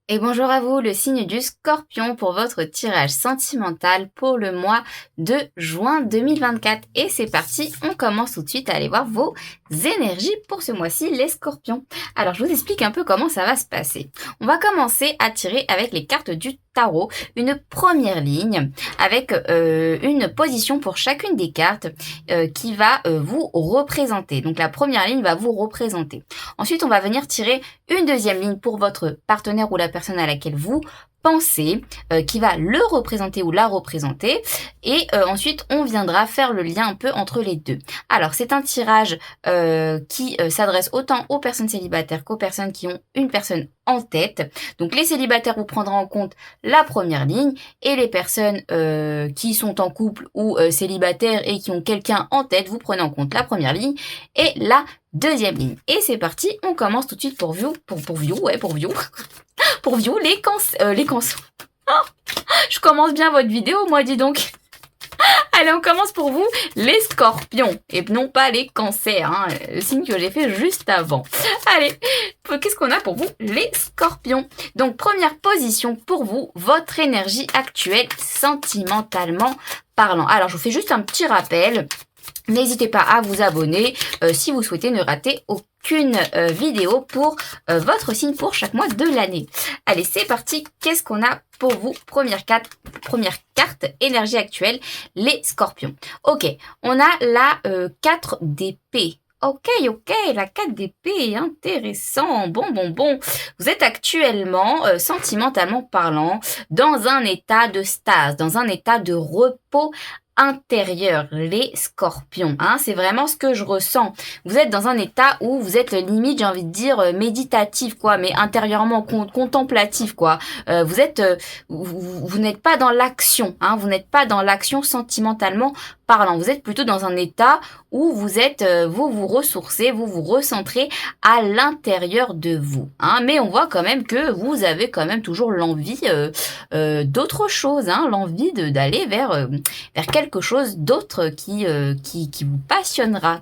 Et bonjour à vous, le signe du Scorpion pour votre tirage sentimental pour le mois de juin 2024. Et c'est parti, on commence tout de suite à aller voir vos énergies pour ce mois-ci, les Scorpions. Alors, je vous explique un peu comment ça va se passer. On va commencer à tirer avec les cartes du tarot, une première ligne avec une position pour chacune des cartes qui va vous représenter. Donc, la première ligne va vous représenter. Ensuite, on va venir tirer une deuxième ligne pour votre partenaire ou la personne à laquelle vous pensez, qui va le représenter ou la représenter. Et ensuite, on viendra faire le lien un peu entre les deux. Alors, c'est un tirage qui s'adresse autant aux personnes célibataires qu'aux personnes qui ont une personne en tête. Donc, les célibataires, vous prendrez en compte la première ligne et les personnes qui sont en couple ou célibataires et qui ont quelqu'un en tête, vous prenez en compte la première ligne et la deuxième ligne. Et c'est parti, on commence tout de suite pour view, pour view, les cancers. Oh, je commence bien votre vidéo, moi, dis donc. Allez, on commence pour vous, les scorpions, et non pas les cancers, hein, le signe que j'ai fait juste avant. Allez, qu'est-ce qu'on a pour vous, les scorpions? Donc, première position pour vous, votre énergie actuelle, sentimentalement parlant. Alors, je vous fais juste un petit rappel. N'hésitez pas à vous abonner si vous souhaitez ne rater aucune vidéo pour votre signe pour chaque mois de l'année. Allez, c'est parti. Qu'est-ce qu'on a pour vous? Première carte, énergie actuelle, les scorpions. Ok, on a la 4 d'épée. Ok, la 4 d'épée, intéressant. Bon. Vous êtes actuellement, sentimentalement parlant, dans un état de stase, dans un état de repos intérieur, les scorpions, c'est vraiment ce que je ressens. Vous êtes dans un état où vous êtes limite, j'ai envie de dire, méditatif, quoi, mais intérieurement contemplatif, quoi. Vous êtes, vous n'êtes pas dans l'action, vous n'êtes pas dans l'action sentimentalement parlant. Vous êtes plutôt dans un état où vous êtes, vous vous ressourcez, vous vous recentrez à l'intérieur de vous, Mais on voit quand même que vous avez quand même toujours l'envie d'autre chose, l'envie d'aller vers quelque chose d'autre qui vous passionnera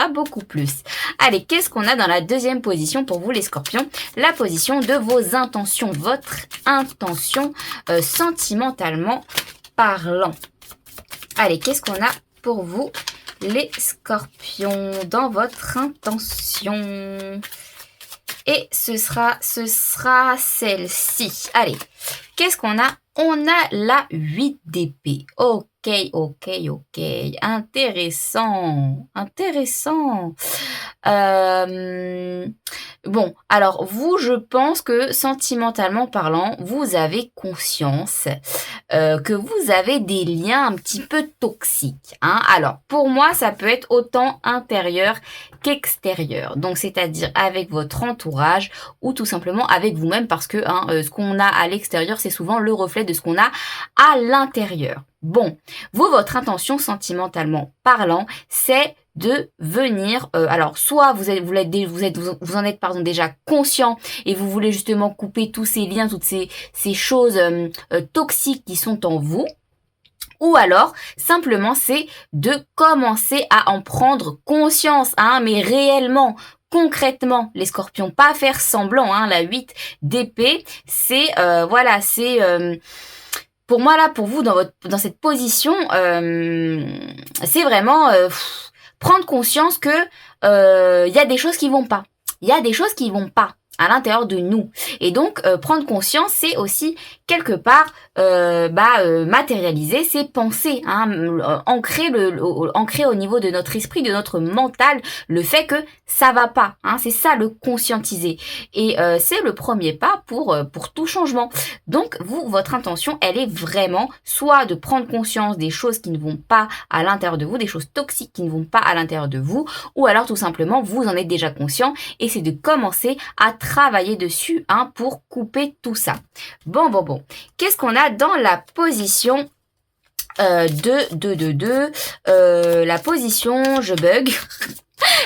beaucoup plus. Allez, qu'est-ce qu'on a dans la deuxième position pour vous les scorpions? La position de vos intentions, votre intention sentimentalement parlant. Allez, qu'est-ce qu'on a pour vous les scorpions dans votre intention? Et ce sera celle-ci. Allez, qu'est-ce qu'on a? On a la 8 d'épée. Ok. Intéressant. Bon, alors vous, je pense que sentimentalement parlant, vous avez conscience que vous avez des liens un petit peu toxiques. Alors, pour moi, ça peut être autant intérieur qu'extérieur. Donc, c'est-à-dire avec votre entourage ou tout simplement avec vous-même parce que ce qu'on a à l'extérieur, c'est souvent le reflet de ce qu'on a à l'intérieur. Bon, vous, votre intention sentimentalement parlant, c'est de venir, alors soit vous en êtes pardon déjà conscient et vous voulez justement couper tous ces liens, toutes ces choses toxiques qui sont en vous, ou alors simplement c'est de commencer à en prendre conscience, mais réellement. Concrètement, les scorpions, pas faire semblant, la 8 d'épée, c'est pour moi là, pour vous dans cette position, c'est vraiment prendre conscience que y a des choses qui vont pas. Il y a des choses qui vont pas à l'intérieur de nous. Et donc prendre conscience, c'est aussi quelque part matérialiser ses pensées, ancrer au niveau de notre esprit, de notre mental, le fait que ça va pas, c'est ça le conscientiser. Et c'est le premier pas pour tout changement. Donc vous, votre intention, elle est vraiment soit de prendre conscience des choses qui ne vont pas à l'intérieur de vous, des choses toxiques qui ne vont pas à l'intérieur de vous, ou alors tout simplement vous en êtes déjà conscient et c'est de commencer à travailler dessus pour couper tout ça. Bon. Qu'est-ce qu'on a dans la position la position, je bug,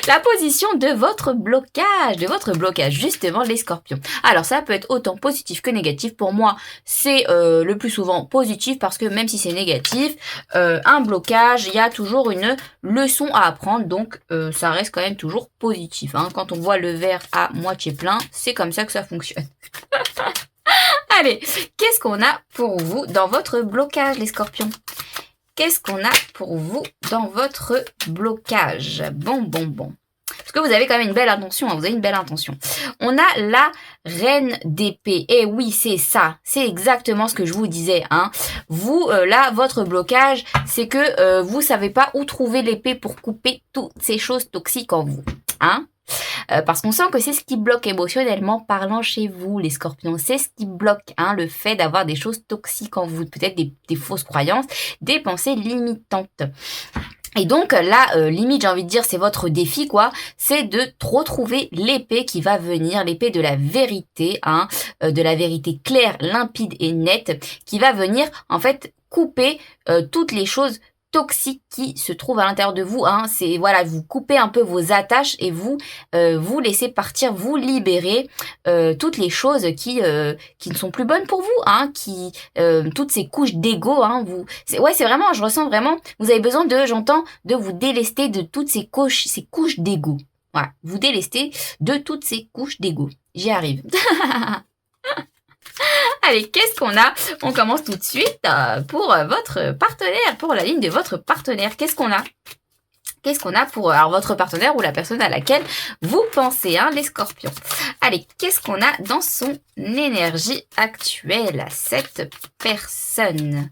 la position de votre blocage, justement les scorpions. Alors ça peut être autant positif que négatif. Pour moi, c'est le plus souvent positif parce que même si c'est négatif, un blocage, il y a toujours une leçon à apprendre. Donc ça reste quand même toujours positif. Quand on voit le verre à moitié plein, c'est comme ça que ça fonctionne. Allez, qu'est-ce qu'on a pour vous dans votre blocage, les scorpions? Qu'est-ce qu'on a pour vous dans votre blocage? Bon. Parce que vous avez quand même une belle intention, hein, vous avez une belle intention. On a la reine d'épée. Et oui, c'est ça. C'est exactement ce que je vous disais. Hein. Vous, là, votre blocage, c'est que vous savez pas où trouver l'épée pour couper toutes ces choses toxiques en vous. Hein. Parce qu'on sent que c'est ce qui bloque émotionnellement parlant chez vous, les scorpions. C'est ce qui bloque, hein, le fait d'avoir des choses toxiques en vous. Peut-être des fausses croyances, des pensées limitantes. Et donc là, limite, j'ai envie de dire, c'est votre défi, quoi. C'est de retrouver l'épée qui va venir, l'épée de la vérité, hein, de la vérité claire, limpide et nette, qui va venir, en fait, couper toutes les choses toxiques qui se trouvent à l'intérieur de vous, hein. C'est, voilà, vous coupez un peu vos attaches et vous vous laissez partir, vous libérer toutes les choses qui ne sont plus bonnes pour vous, hein, toutes ces couches d'ego, hein, c'est vraiment, je ressens vraiment, vous avez besoin de vous délester de toutes ces couches d'ego. Voilà, vous délester de toutes ces couches d'ego. J'y arrive. Allez, qu'est-ce qu'on a? On commence tout de suite pour votre partenaire, pour la ligne de votre partenaire. Qu'est-ce qu'on a? Qu'est-ce qu'on a pour votre partenaire ou la personne à laquelle vous pensez, hein, les scorpions? Allez, qu'est-ce qu'on a dans son énergie actuelle, cette personne?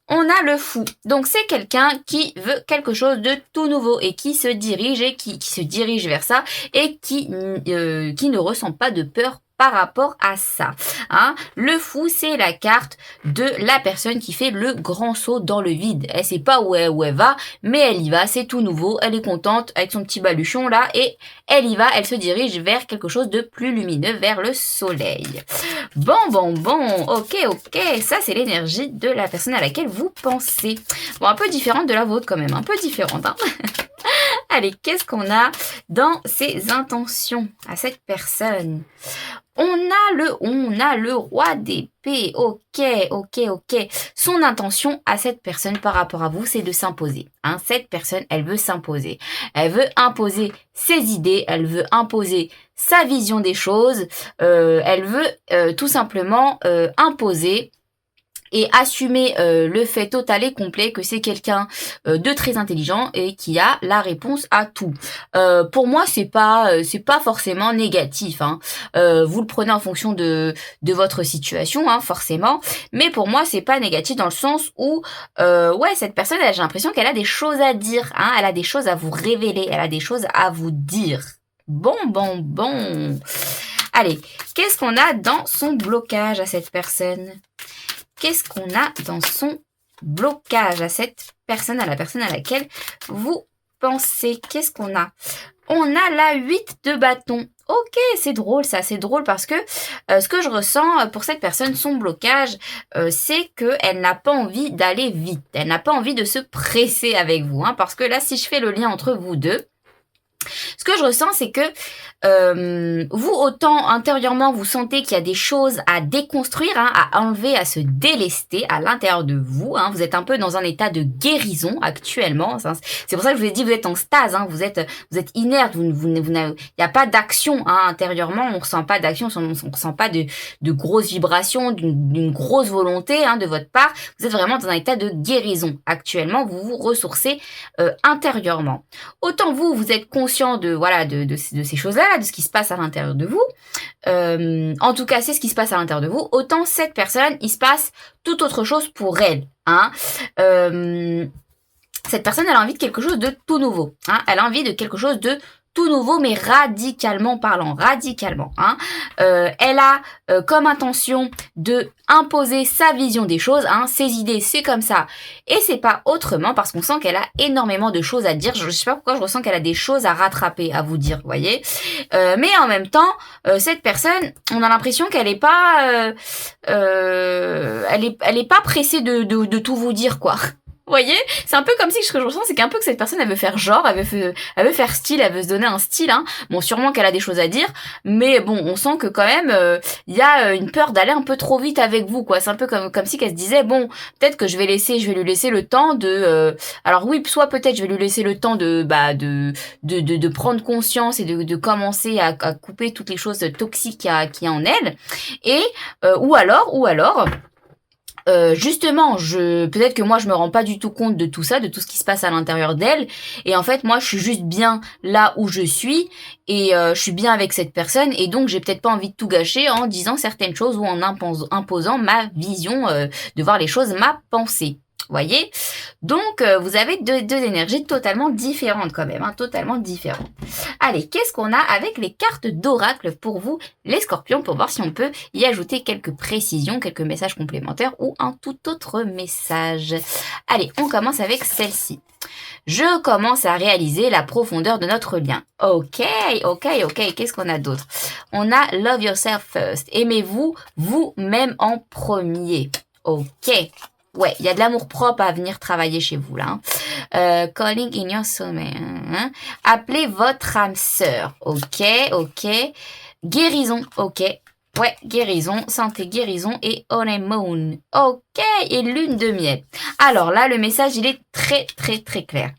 On a le fou. Donc, c'est quelqu'un qui veut quelque chose de tout nouveau et qui se dirige vers ça et qui ne ressent pas de peur par rapport à ça. Hein. Le fou, c'est la carte de la personne qui fait le grand saut dans le vide. Elle sait pas où elle va, mais elle y va, c'est tout nouveau, elle est contente avec son petit baluchon là, et elle y va, elle se dirige vers quelque chose de plus lumineux, vers le soleil. Bon, ok, ça c'est l'énergie de la personne à laquelle vous pensez. Bon, un peu différente de la vôtre quand même, un peu différente, hein. Allez, qu'est-ce qu'on a dans ses intentions à cette personne? On a le roi d'épée. Ok. Son intention à cette personne par rapport à vous, c'est de s'imposer. Hein, cette personne, elle veut s'imposer. Elle veut imposer ses idées, elle veut imposer sa vision des choses. Elle veut tout simplement imposer et assumer le fait total et complet que c'est quelqu'un de très intelligent et qui a la réponse à tout. Pour moi, c'est pas forcément négatif, hein. Vous le prenez en fonction de votre situation, hein, forcément. Mais pour moi, c'est pas négatif dans le sens où cette personne, j'ai l'impression qu'elle a des choses à dire, hein. Elle a des choses à vous révéler, elle a des choses à vous dire. Bon. Allez, qu'est-ce qu'on a dans son blocage à cette personne? Qu'est-ce qu'on a dans son blocage à cette personne, à la personne à laquelle vous pensez? Qu'est-ce qu'on a? On a la 8 de bâton. Ok, c'est drôle ça, c'est drôle parce que ce que je ressens pour cette personne, son blocage, c'est qu'elle n'a pas envie d'aller vite. Elle n'a pas envie de se presser avec vous, hein, parce que là, si je fais le lien entre vous deux, ce que je ressens, c'est que vous, autant intérieurement, vous sentez qu'il y a des choses à déconstruire, hein, à enlever, à se délester à l'intérieur de vous. Hein. Vous êtes un peu dans un état de guérison actuellement. C'est pour ça que je vous ai dit, vous êtes en stase, hein, vous êtes inerte, il n'y a pas d'action, hein, intérieurement. On ressent pas d'action, on ressent pas de grosses vibrations, d'une grosse volonté, hein, de votre part. Vous êtes vraiment dans un état de guérison actuellement. Vous vous ressourcez intérieurement. Autant vous êtes conscient de ces choses-là, de ce qui se passe à l'intérieur de vous. En tout cas, c'est ce qui se passe à l'intérieur de vous. Autant cette personne, il se passe tout autre chose pour elle. Hein. Cette personne, elle a envie de quelque chose de tout nouveau. Hein. Elle a envie de quelque chose de tout nouveau, mais radicalement parlant, hein. Elle a comme intention de imposer sa vision des choses, hein. Ses idées, c'est comme ça, et c'est pas autrement, parce qu'on sent qu'elle a énormément de choses à dire. Je sais pas pourquoi je ressens qu'elle a des choses à rattraper, à vous dire, vous voyez. Mais en même temps, cette personne, on a l'impression qu'elle est pas, elle est pas pressée de tout vous dire, quoi. Vous voyez, c'est un peu comme si ce que je ressens, c'est qu'un peu que cette personne, elle veut faire genre, elle veut faire style, elle veut se donner un style, hein. Bon, sûrement qu'elle a des choses à dire, mais bon, on sent que quand même, il y a une peur d'aller un peu trop vite avec vous, quoi. C'est un peu comme si qu'elle se disait, bon, peut-être que je vais lui laisser le temps de, alors oui, soit peut-être je vais lui laisser le temps de prendre conscience et de commencer à couper toutes les choses toxiques qu'il y a en elle, et, ou alors, justement, peut-être que moi je me rends pas du tout compte de tout ça, de tout ce qui se passe à l'intérieur d'elle, et en fait moi je suis juste bien là où je suis, et je suis bien avec cette personne, et donc j'ai peut-être pas envie de tout gâcher en disant certaines choses ou en imposant ma vision de voir les choses, ma pensée. Voyez, donc vous avez deux énergies totalement différentes quand même, hein, totalement différentes. Allez, qu'est-ce qu'on a avec les cartes d'oracle pour vous, les scorpions, pour voir si on peut y ajouter quelques précisions, quelques messages complémentaires ou un tout autre message. Allez, on commence avec celle-ci. Je commence à réaliser la profondeur de notre lien. Ok, qu'est-ce qu'on a d'autre? On a love yourself first. Aimez-vous vous-même en premier. Ok. Ouais, il y a de l'amour propre à venir travailler chez vous, là. Calling in your soulmate. Appelez votre âme sœur. Ok. Guérison. Ok. Ouais, guérison, santé, guérison et honeymoon. Ok, et lune de miel. Alors là, le message, il est très clair.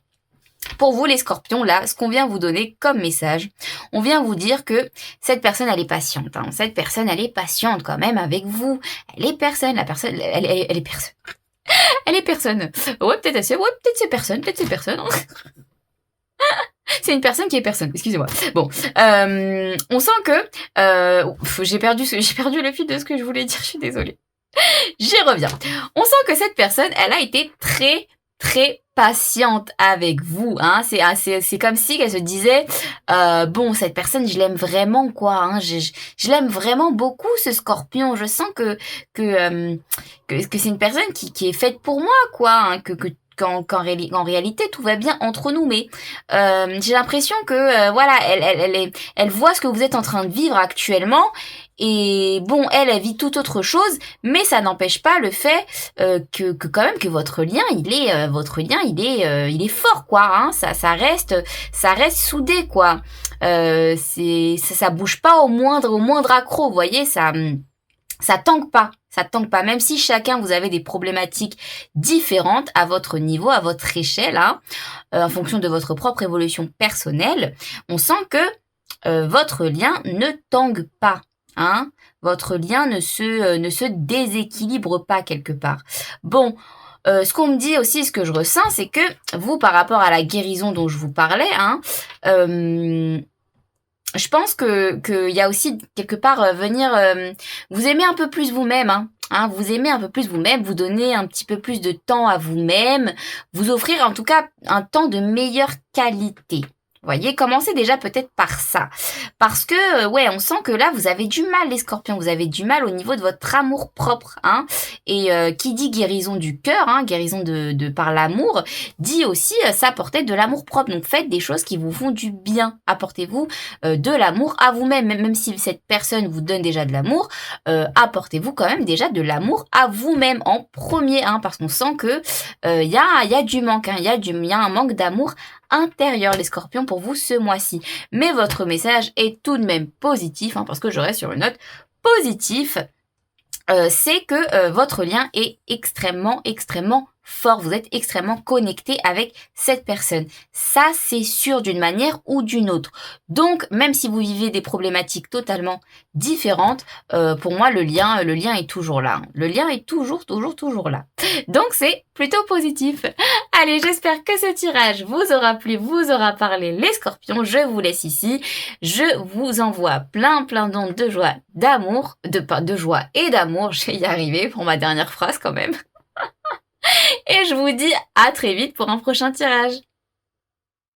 Pour vous, les scorpions, là, ce qu'on vient vous donner comme message, on vient vous dire que cette personne, elle est patiente. Hein. Cette personne, elle est patiente quand même avec vous. Elle est personne. La personne, elle est personne. Elle est personne. Ouais, peut-être c'est personne, C'est une personne qui est personne, excusez-moi. Bon, on sent que j'ai perdu le fil de ce que je voulais dire, je suis désolée. J'y reviens. On sent que cette personne, elle a été très patiente avec vous, hein. C'est comme si elle se disait, bon, cette personne, je l'aime vraiment, quoi, hein. Je l'aime vraiment beaucoup, ce scorpion. Je sens que c'est une personne qui est faite pour moi, quoi, hein, qu'en réalité tout va bien entre nous, mais j'ai l'impression que voilà, elle voit ce que vous êtes en train de vivre actuellement, et bon, elle vit tout autre chose, mais ça n'empêche pas le fait que quand même que votre lien il est fort, quoi, hein. Ça reste soudé, quoi. Ça bouge pas au moindre accroc, vous voyez, ça tangue pas. Ça tangue pas, même si chacun vous avez des problématiques différentes à votre niveau, à votre échelle, hein, en fonction de votre propre évolution personnelle. On sent que votre lien ne tangue pas, hein. Votre lien ne se déséquilibre pas quelque part. Bon, ce qu'on me dit aussi, ce que je ressens, c'est que vous, par rapport à la guérison dont je vous parlais, hein, je pense que y a aussi quelque part venir vous aimer un peu plus vous-même, hein, vous aimer un peu plus vous-même, vous donner un petit peu plus de temps à vous-même, vous offrir en tout cas un temps de meilleure qualité. Vous voyez, commencez déjà peut-être par ça. Parce que, ouais, on sent que là, vous avez du mal, les scorpions. Vous avez du mal au niveau de votre amour propre, hein. Et qui dit guérison du cœur, hein, guérison de par l'amour, dit aussi s'apporter de l'amour propre. Donc, faites des choses qui vous font du bien. Apportez-vous de l'amour à vous-même. Même si cette personne vous donne déjà de l'amour, apportez-vous quand même déjà de l'amour à vous-même en premier, hein. Parce qu'on sent que y a du manque, hein. Il y a un manque d'amour intérieur, les scorpions, pour vous ce mois-ci. Mais votre message est tout de même positif, hein, parce que je reste sur une note positive. C'est que votre lien est extrêmement fort. Vous êtes extrêmement connecté avec cette personne. Ça, c'est sûr, d'une manière ou d'une autre. Donc, même si vous vivez des problématiques totalement différentes, pour moi, le lien est toujours là. Le lien est toujours là. Donc, c'est plutôt positif. Allez, j'espère que ce tirage vous aura plu, vous aura parlé, les scorpions. Je vous laisse ici. Je vous envoie plein d'ondes de joie, d'amour, de joie et d'amour. Je vais y arriver pour ma dernière phrase quand même. Et je vous dis à très vite pour un prochain tirage.